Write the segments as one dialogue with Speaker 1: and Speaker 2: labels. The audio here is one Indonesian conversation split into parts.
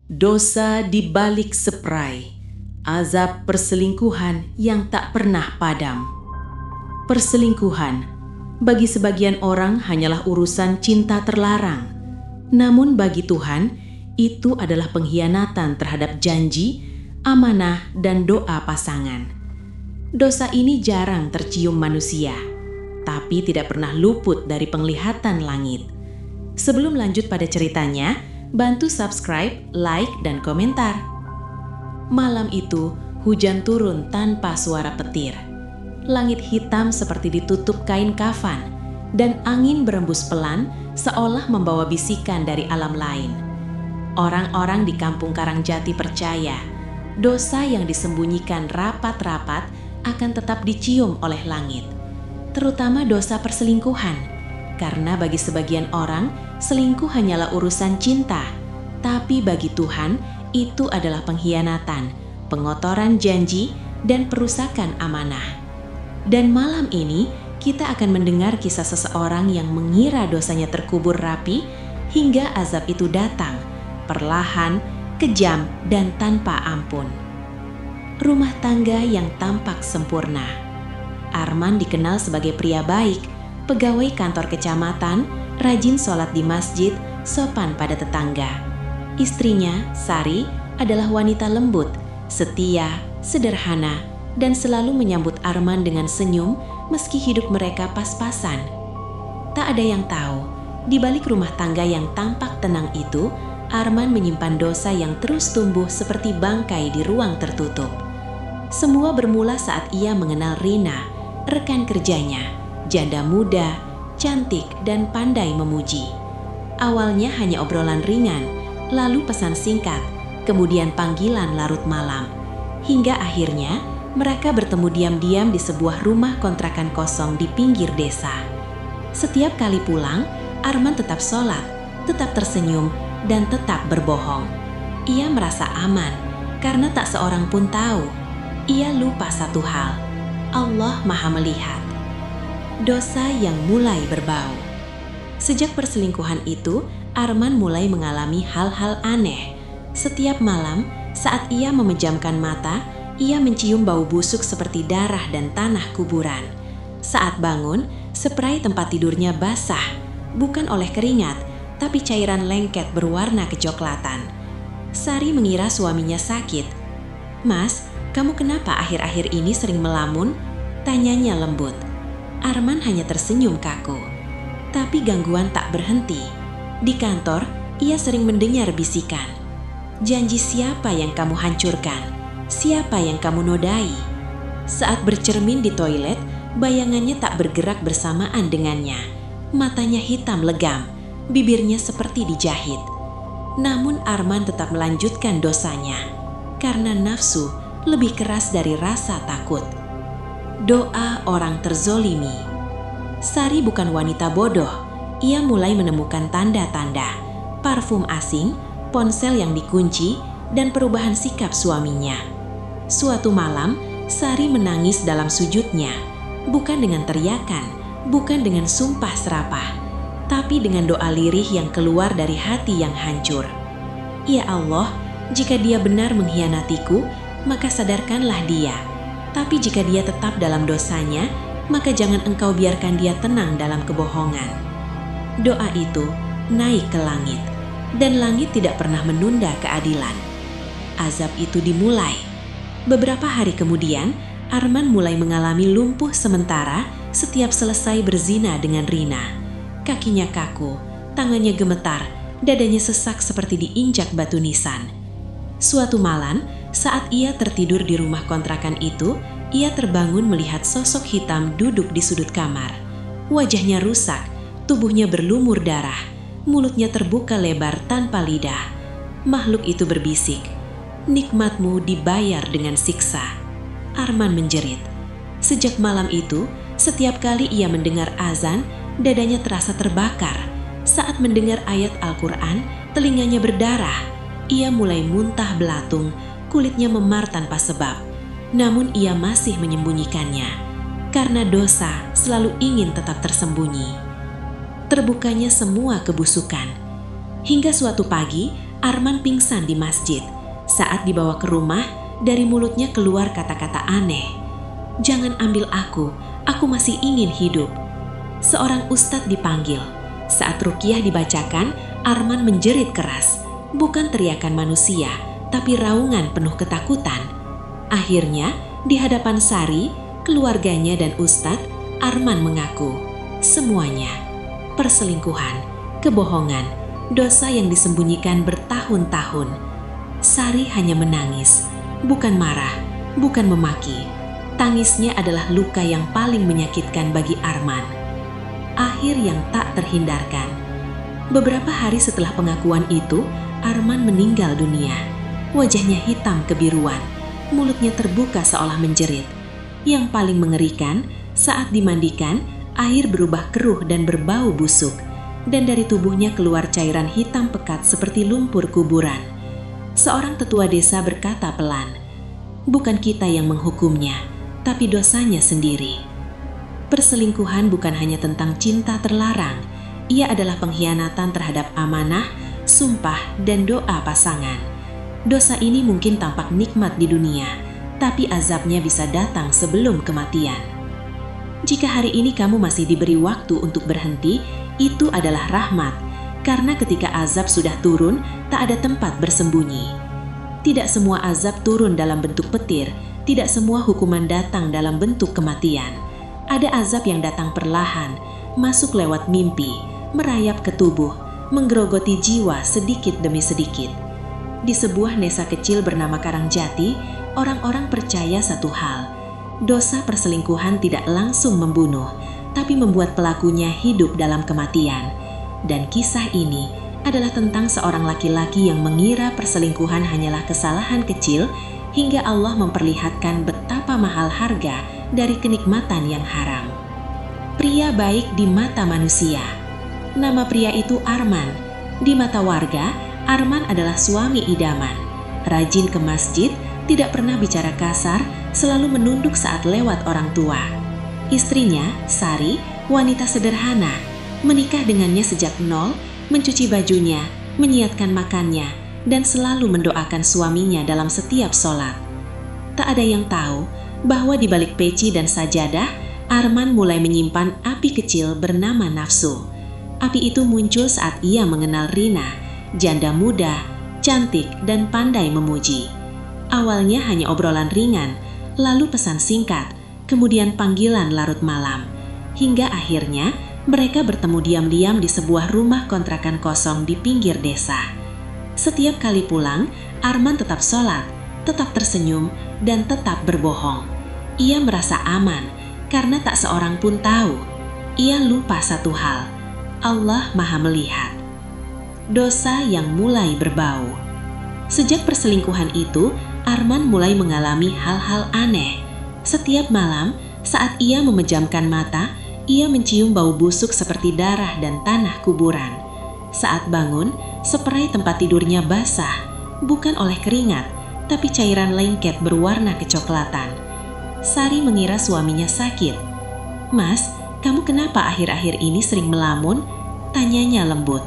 Speaker 1: Dosa di balik spray, azab perselingkuhan yang tak pernah padam. Perselingkuhan bagi sebagian orang hanyalah urusan cinta terlarang. Namun bagi Tuhan, itu adalah pengkhianatan terhadap janji, amanah, dan doa pasangan. Dosa ini jarang tercium manusia, tapi tidak pernah luput dari penglihatan langit. Sebelum lanjut pada ceritanya, bantu subscribe, like, dan komentar. Malam itu, hujan turun tanpa suara petir. Langit hitam seperti ditutup kain kafan, dan angin berembus pelan seolah membawa bisikan dari alam lain. Orang-orang di kampung Karangjati percaya, dosa yang disembunyikan rapat-rapat akan tetap dicium oleh langit. Terutama dosa perselingkuhan, karena bagi sebagian orang, selingkuh hanyalah urusan cinta, tapi bagi Tuhan itu adalah pengkhianatan, pengotoran janji, dan perusakan amanah. Dan malam ini kita akan mendengar kisah seseorang yang mengira dosanya terkubur rapi hingga azab itu datang, perlahan, kejam, dan tanpa ampun. Rumah tangga yang tampak sempurna. Arman dikenal sebagai pria baik, pegawai kantor kecamatan, rajin sholat di masjid, sopan pada tetangga. Istrinya, Sari, adalah wanita lembut, setia, sederhana, dan selalu menyambut Arman dengan senyum meski hidup mereka pas-pasan. Tak ada yang tahu, di balik rumah tangga yang tampak tenang itu, Arman menyimpan dosa yang terus tumbuh seperti bangkai di ruang tertutup. Semua bermula saat ia mengenal Rina, rekan kerjanya, janda muda, cantik, dan pandai memuji. Awalnya hanya obrolan ringan, lalu pesan singkat, kemudian panggilan larut malam. Hingga akhirnya mereka bertemu diam-diam di sebuah rumah kontrakan kosong di pinggir desa. Setiap kali pulang, Arman tetap sholat, tetap tersenyum, dan tetap berbohong. Ia merasa aman karena tak seorang pun tahu. Ia lupa satu hal, Allah Maha Melihat. Dosa yang mulai berbau. Sejak perselingkuhan itu, Arman mulai mengalami hal-hal aneh. Setiap malam, saat ia memejamkan mata, ia mencium bau busuk seperti darah dan tanah kuburan. Saat bangun, spray tempat tidurnya basah, bukan oleh keringat, tapi cairan lengket berwarna kecoklatan. Sari mengira suaminya sakit. "Mas, kamu kenapa akhir-akhir ini sering melamun?" tanyanya lembut. Arman hanya tersenyum kaku. Tapi gangguan tak berhenti. Di kantor, ia sering mendengar bisikan. "Janji siapa yang kamu hancurkan? Siapa yang kamu nodai?" Saat bercermin di toilet, bayangannya tak bergerak bersamaan dengannya. Matanya hitam legam, bibirnya seperti dijahit. Namun Arman tetap melanjutkan dosanya, karena nafsu lebih keras dari rasa takut. Doa orang terzolimi. Sari bukan wanita bodoh. Ia mulai menemukan tanda-tanda, parfum asing, ponsel yang dikunci, dan perubahan sikap suaminya. Suatu malam, Sari menangis dalam sujudnya, bukan dengan teriakan, bukan dengan sumpah serapah, tapi dengan doa lirih yang keluar dari hati yang hancur. "Ya Allah, jika dia benar mengkhianatiku, maka sadarkanlah dia. Tapi jika dia tetap dalam dosanya, maka jangan Engkau biarkan dia tenang dalam kebohongan." Doa itu naik ke langit, dan langit tidak pernah menunda keadilan. Azab itu dimulai. Beberapa hari kemudian, Arman mulai mengalami lumpuh sementara setiap selesai berzina dengan Rina. Kakinya kaku, tangannya gemetar, dadanya sesak seperti diinjak batu nisan. Suatu malam, saat ia tertidur di rumah kontrakan itu, ia terbangun melihat sosok hitam duduk di sudut kamar. Wajahnya rusak, tubuhnya berlumur darah, mulutnya terbuka lebar tanpa lidah. Makhluk itu berbisik, "Nikmatmu dibayar dengan siksa." Arman menjerit. Sejak malam itu, setiap kali ia mendengar azan, dadanya terasa terbakar. Saat mendengar ayat Al-Quran, telinganya berdarah. Ia mulai muntah belatung, kulitnya memar tanpa sebab. Namun ia masih menyembunyikannya, karena dosa selalu ingin tetap tersembunyi. Terbukanya semua kebusukan. Hingga suatu pagi,
Speaker 2: Arman pingsan di masjid. Saat dibawa ke rumah, dari mulutnya keluar kata-kata aneh. "Jangan ambil aku masih ingin hidup." Seorang ustadz dipanggil. Saat ruqyah dibacakan, Arman menjerit keras. Bukan teriakan manusia, tapi raungan penuh ketakutan. Akhirnya, di hadapan Sari, keluarganya dan ustadz, Arman mengaku semuanya. Perselingkuhan, kebohongan, dosa yang disembunyikan bertahun-tahun. Sari hanya menangis, bukan marah, bukan memaki. Tangisnya adalah luka yang paling menyakitkan bagi Arman. Akhir yang tak terhindarkan. Beberapa hari setelah pengakuan itu, Arman meninggal dunia. Wajahnya hitam kebiruan, mulutnya terbuka seolah menjerit. Yang paling mengerikan, saat dimandikan, air berubah keruh dan berbau busuk, dan dari tubuhnya keluar cairan hitam pekat seperti lumpur kuburan. Seorang tetua desa berkata pelan, "Bukan kita yang menghukumnya, tapi dosanya sendiri." Perselingkuhan bukan hanya tentang cinta terlarang, ia adalah pengkhianatan terhadap amanah, sumpah, dan doa pasangan. Dosa ini mungkin tampak nikmat di dunia, tapi azabnya bisa datang sebelum kematian. Jika hari ini kamu masih diberi waktu untuk berhenti, itu adalah rahmat, karena ketika azab sudah turun, tak ada tempat bersembunyi. Tidak semua azab turun dalam bentuk petir, tidak semua hukuman datang dalam bentuk kematian. Ada azab yang datang perlahan, masuk lewat mimpi, merayap ke tubuh, menggerogoti jiwa sedikit demi sedikit. Di sebuah desa kecil bernama Karangjati, orang-orang percaya satu hal. Dosa perselingkuhan tidak langsung membunuh, tapi membuat pelakunya hidup dalam kematian. Dan kisah ini adalah tentang seorang laki-laki yang mengira perselingkuhan hanyalah kesalahan kecil, hingga Allah memperlihatkan betapa mahal harga dari kenikmatan yang haram. Pria baik di mata manusia. Nama pria itu Arman. Di mata warga, Arman adalah suami idaman. Rajin ke masjid, tidak pernah bicara kasar, selalu menunduk saat lewat orang tua. Istrinya, Sari, wanita sederhana, menikah dengannya sejak nol, mencuci bajunya, menyiapkan makannya, dan selalu mendoakan suaminya dalam setiap sholat. Tak ada yang tahu bahwa di balik peci dan sajadah, Arman mulai menyimpan api kecil bernama nafsu. Api itu muncul saat ia mengenal Rina, janda muda, cantik, dan pandai memuji. Awalnya hanya obrolan ringan, lalu pesan singkat, kemudian panggilan larut malam. Hingga akhirnya mereka bertemu diam-diam di sebuah rumah kontrakan kosong di pinggir desa. Setiap kali pulang, Arman tetap sholat, tetap tersenyum, dan tetap berbohong. Ia merasa aman karena tak seorang pun tahu. Ia lupa satu hal, Allah Maha Melihat. Dosa yang mulai berbau. Sejak perselingkuhan itu, Arman mulai mengalami hal-hal aneh. Setiap malam, saat ia memejamkan mata, ia mencium bau busuk seperti darah dan tanah kuburan. Saat bangun, seperai tempat tidurnya basah, bukan oleh keringat, tapi cairan lengket berwarna kecoklatan. Sari mengira suaminya sakit. "Mas, kamu kenapa akhir-akhir ini sering melamun?" tanyanya lembut.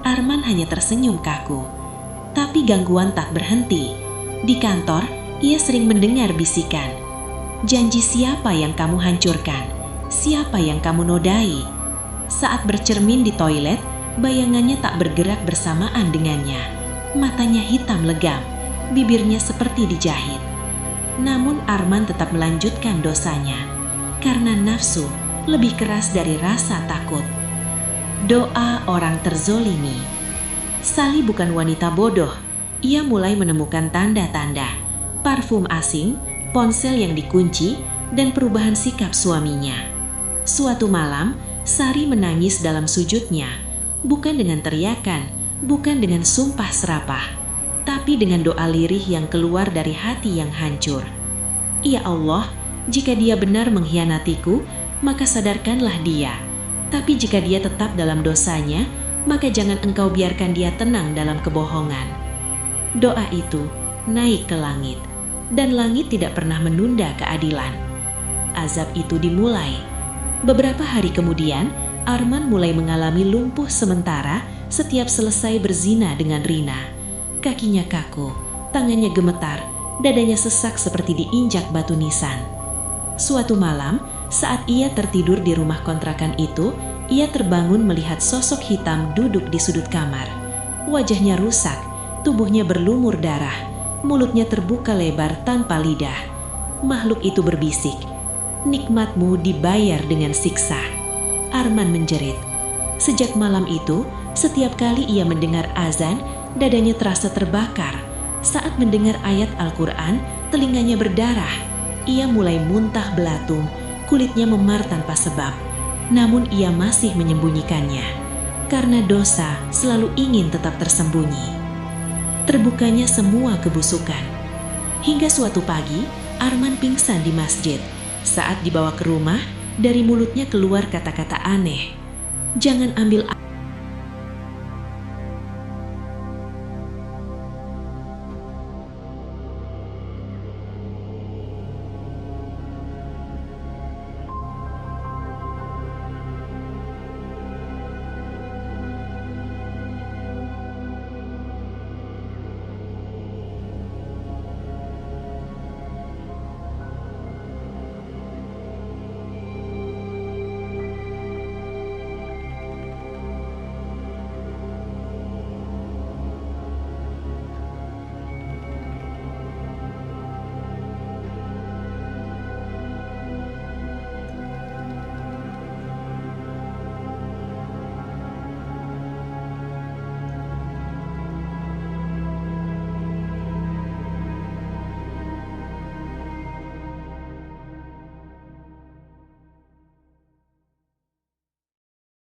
Speaker 2: Arman hanya tersenyum kaku. Tapi gangguan tak berhenti. Di kantor, ia sering mendengar bisikan. "Janji siapa yang kamu hancurkan? Siapa yang kamu nodai?" Saat bercermin di toilet, bayangannya tak bergerak bersamaan dengannya. Matanya hitam legam, bibirnya seperti dijahit. Namun Arman tetap melanjutkan dosanya, karena nafsu lebih keras dari rasa takut. Doa orang terzolimi. Sali bukan wanita bodoh. Ia mulai menemukan tanda-tanda, parfum asing, ponsel yang dikunci, dan perubahan sikap suaminya. Suatu malam, Sari menangis dalam sujudnya, bukan dengan teriakan, bukan dengan sumpah serapah, tapi dengan doa lirih yang keluar dari hati yang hancur. "Ya Allah, jika dia benar mengkhianatiku, maka sadarkanlah dia. Tapi jika dia tetap dalam dosanya, maka jangan Engkau biarkan dia tenang dalam kebohongan." Doa itu naik ke langit, dan langit tidak pernah menunda keadilan. Azab itu dimulai. Beberapa hari kemudian, Arman mulai mengalami lumpuh sementara setiap selesai berzina dengan Rina. Kakinya kaku, tangannya gemetar, dadanya sesak seperti diinjak batu nisan. Suatu malam, saat ia tertidur di rumah kontrakan itu, ia terbangun melihat sosok hitam duduk di sudut kamar. Wajahnya rusak, tubuhnya berlumur darah, mulutnya terbuka lebar tanpa lidah. Makhluk itu berbisik, "Nikmatmu dibayar dengan siksa." Arman menjerit. Sejak malam itu, setiap kali ia mendengar azan, dadanya terasa terbakar. Saat mendengar ayat Al-Quran, telinganya berdarah. Ia mulai muntah belatung, kulitnya memar tanpa sebab. Namun ia masih menyembunyikannya. Karena dosa selalu ingin tetap tersembunyi. Terbukanya semua kebusukan. Hingga suatu pagi, Arman pingsan di masjid. Saat dibawa ke rumah, dari mulutnya keluar kata-kata aneh. "Jangan ambil